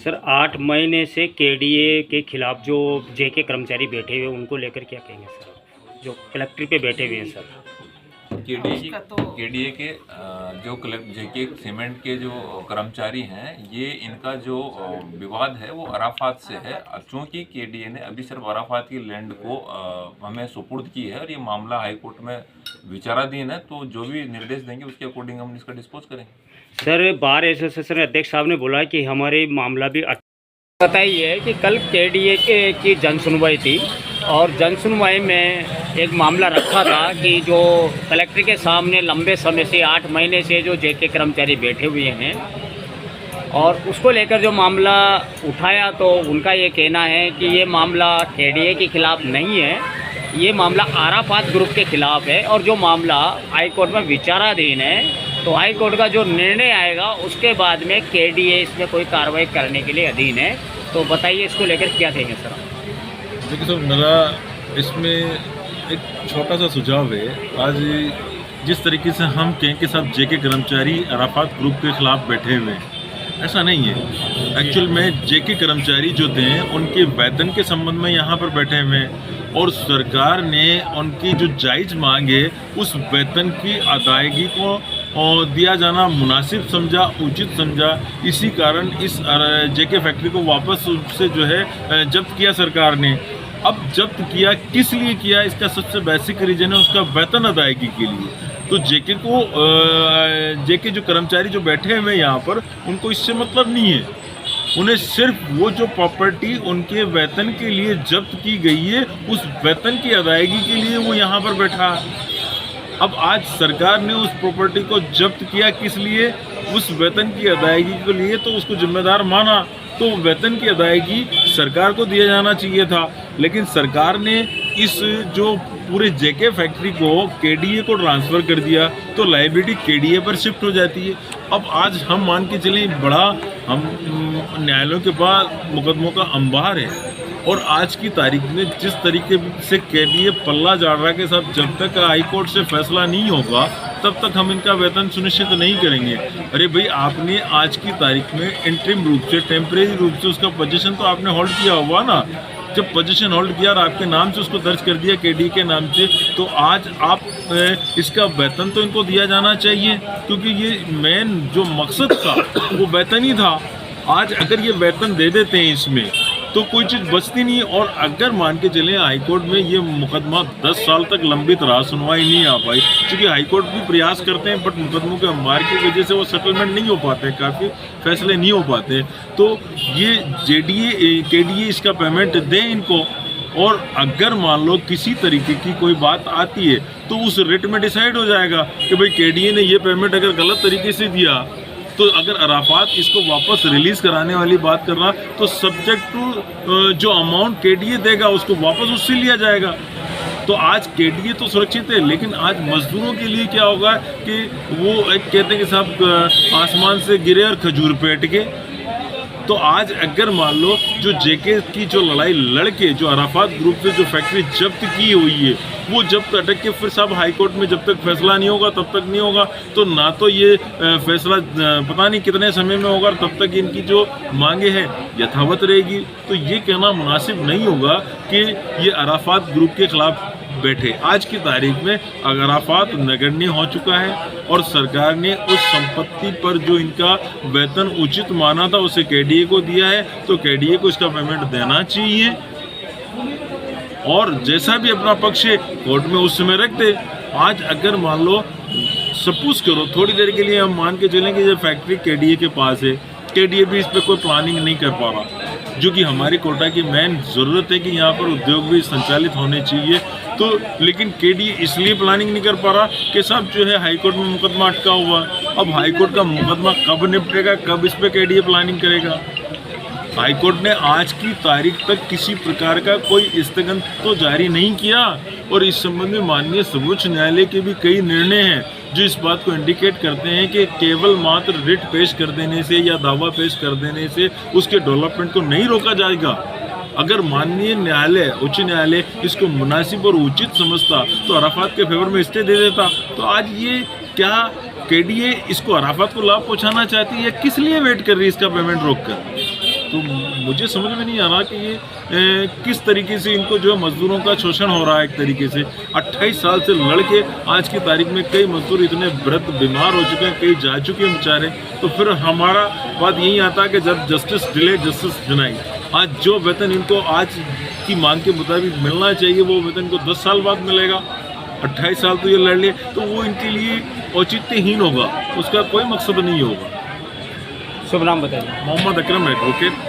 Sir 8 महीने से KDA के खिलाफ जो जेके कर्मचारी बैठे हुए हैं उनको लेकर क्या कहेंगे सर, जो कलेक्ट्री पे बैठे हुए हैं सर? केडीए के जो जेके सीमेंट के जो कर्मचारी हैं, ये इनका जो विवाद है वो अराफात से है। चूँकि केडीए ने अभी सिर्फ अराफात की लैंड को हमें सुपुर्द की है और ये मामला हाई कोर्ट में विचाराधीन है, तो जो भी निर्देश देंगे उसके अकॉर्डिंग हम इसका डिस्पोज करेंगे। सर बार एसोसिएशन अध्यक्ष साहब ने बोला कि हमारे मामला भी पता ही है कि कल केडीए की जन सुनवाई थी और जन सुनवाई में एक मामला रखा था कि जो कलेक्टर के सामने लंबे समय से 8 महीने से जो जेके कर्मचारी बैठे हुए हैं और उसको लेकर जो मामला उठाया, तो उनका ये कहना है कि ये मामला केडीए के खिलाफ नहीं है, ये मामला अराफात ग्रुप के खिलाफ है और जो मामला हाई कोर्ट में विचाराधीन है। तो हाई कोर्ट का जो निर्णय आएगा उसके बाद में केडीए इसमें कोई कार्रवाई करने के लिए अधीन है। तो बताइए इसको लेकर क्या कहेंगे सर? देखिए सर, मेरा इसमें एक छोटा सा सुझाव है। आज जिस तरीके से हम कहें कि सब जेके कर्मचारी अराफात ग्रुप के खिलाफ बैठे हुए हैं, ऐसा नहीं है। एक्चुअल में जेके कर्मचारी जो थे उनके वेतन के संबंध में यहाँ पर बैठे हुए हैं और सरकार ने उनकी जो जायज़ मांग है उस वेतन की अदायगी को दिया जाना मुनासिब समझा, उचित समझा। इसी कारण इस जेके फैक्ट्री को वापस से जो है जब्त किया सरकार ने। अब जब्त किया किस लिए किया, इसका सबसे बेसिक रीज़न है उसका वेतन अदायगी के लिए। तो जेके जो कर्मचारी जो बैठे हुए हैं यहाँ पर, उनको इससे मतलब नहीं है। उन्हें सिर्फ वो जो प्रॉपर्टी उनके वेतन के लिए जब्त की गई है उस वेतन की अदायगी के लिए वो यहाँ पर बैठा। अब आज सरकार ने उस प्रॉपर्टी को जब्त किया किस लिए, उस वेतन की अदायगी के लिए, तो उसको जिम्मेदार माना। तो वेतन की अदायगी सरकार को दिया जाना चाहिए था, लेकिन सरकार ने इस जो पूरे जेके फैक्ट्री को केडीए को ट्रांसफ़र कर दिया, तो लायबिलिटी केडीए पर शिफ्ट हो जाती है। अब आज हम मान के चलें, बड़ा हम न्यायालयों के पास मुकदमों का अंबार है और आज की तारीख में जिस तरीके से केडीए पल्ला झाड़ रहा के साथ, जब तक हाई कोर्ट से फैसला नहीं होगा तब तक हम इनका वेतन सुनिश्चित नहीं करेंगे। अरे भाई, आपने आज की तारीख में इंटरिम रूप से, टेम्परेरी रूप से उसका पोजीशन तो आपने होल्ड किया हुआ ना। जब पोजीशन होल्ड किया और आपके नाम से उसको दर्ज कर दिया केडीए के नाम से, तो आज आप इसका वेतन तो इनको दिया जाना चाहिए, क्योंकि ये मेन जो मकसद था वो वेतन ही था। आज अगर ये वेतन दे देते हैं इसमें तो कोई चीज़ बचती नहीं। और अगर मान के चलें हाई कोर्ट में ये मुकदमा 10 साल तक लंबित रहा, सुनवाई नहीं आ पाई, क्योंकि हाई कोर्ट भी प्रयास करते हैं बट मुकदमों के अंबार की वजह से वो सेटलमेंट नहीं हो पाते, काफ़ी फैसले नहीं हो पाते। तो ये केडीए इसका पेमेंट दें इनको, और अगर मान लो किसी तरीके की कोई बात आती है तो उस रेट में डिसाइड हो जाएगा कि भाई केडीए ने ये पेमेंट अगर गलत तरीके से दिया, तो अगर अराफात इसको वापस रिलीज़ कराने वाली बात कर रहा, तो सब्जेक्ट टू जो अमाउंट केडीए देगा उसको वापस उससे लिया जाएगा। तो आज केडीए तो सुरक्षित है, लेकिन आज मजदूरों के लिए क्या होगा कि वो एक कहते हैं कि साहब आसमान से गिरे और खजूर पे अटके। तो आज अगर मान लो जो जेके की जो लड़ाई लड़के जो अराफात ग्रुप से जो फैक्ट्री जब्त की हुई है, वो जब्त अटक के फिर साहब हाई कोर्ट में जब तक फैसला नहीं होगा तब तक नहीं होगा, तो ना तो ये फैसला पता नहीं कितने समय में होगा, तब तक इनकी जो मांगे हैं यथावत रहेगी। तो ये कहना मुनासिब नहीं होगा कि ये अराफात ग्रुप के खिलाफ बैठे। आज की तारीख में अराफात नगण्य हो चुका है और सरकार ने उस संपत्ति पर जो इनका वेतन उचित माना था उसे केडीए को दिया है, तो केडीए को इसका पेमेंट देना चाहिए और जैसा भी अपना पक्ष है कोर्ट में उस समय रख दे। आज अगर मान लो सपोज करो थोड़ी देर के लिए हम मान के चलें कि ये फैक्ट्री केडीए के पास है, केडीए भी इस पर कोई प्लानिंग नहीं कर पा रहा, जो कि हमारी कोटा की मेन ज़रूरत है कि यहाँ पर उद्योग भी संचालित होने चाहिए। तो लेकिन केडीए इसलिए प्लानिंग नहीं कर पा रहा कि साहब जो है हाई कोर्ट में मुकदमा अटका हुआ। अब हाई कोर्ट का मुकदमा कब निपटेगा, कब इस पर केडीए प्लानिंग करेगा? हाई कोर्ट ने आज की तारीख तक किसी प्रकार का कोई स्थगन तो जारी नहीं किया और इस संबंध में माननीय सर्वोच्च न्यायालय के भी कई निर्णय हैं जो इस बात को इंडिकेट करते हैं कि केवल मात्र रिट पेश कर देने से या दावा पेश कर देने से उसके डेवलपमेंट को नहीं रोका जाएगा। अगर माननीय न्यायालय, उच्च न्यायालय इसको मुनासिब और उचित समझता तो अराफात के फेवर में स्टे दे देता। तो आज ये क्या केडीए इसको अराफात को लाभ पहुंचाना चाहती है या किस लिए वेट कर रही है इसका पेमेंट रोक कर? तो मुझे समझ में नहीं आ रहा कि ये किस तरीके से इनको जो है मजदूरों का शोषण हो रहा है। एक तरीके से 28 साल से लड़के आज की तारीख में कई मजदूर इतने वृद्ध बीमार हो चुके हैं, कई जा चुके हैं बेचारे। तो फिर हमारा बात यही आता है कि जब जस्टिस डिले जस्टिस डिनाई। आज जो वेतन इनको आज की मांग के मुताबिक मिलना चाहिए वो वेतन इनको 10 साल बाद मिलेगा। 28 साल तो ये लड़ लिए, तो वो इनके लिए औचित्यहीन होगा, उसका कोई मकसद नहीं होगा। शुभ नाम बताइए। मोहम्मद अकरम एडवोकेट।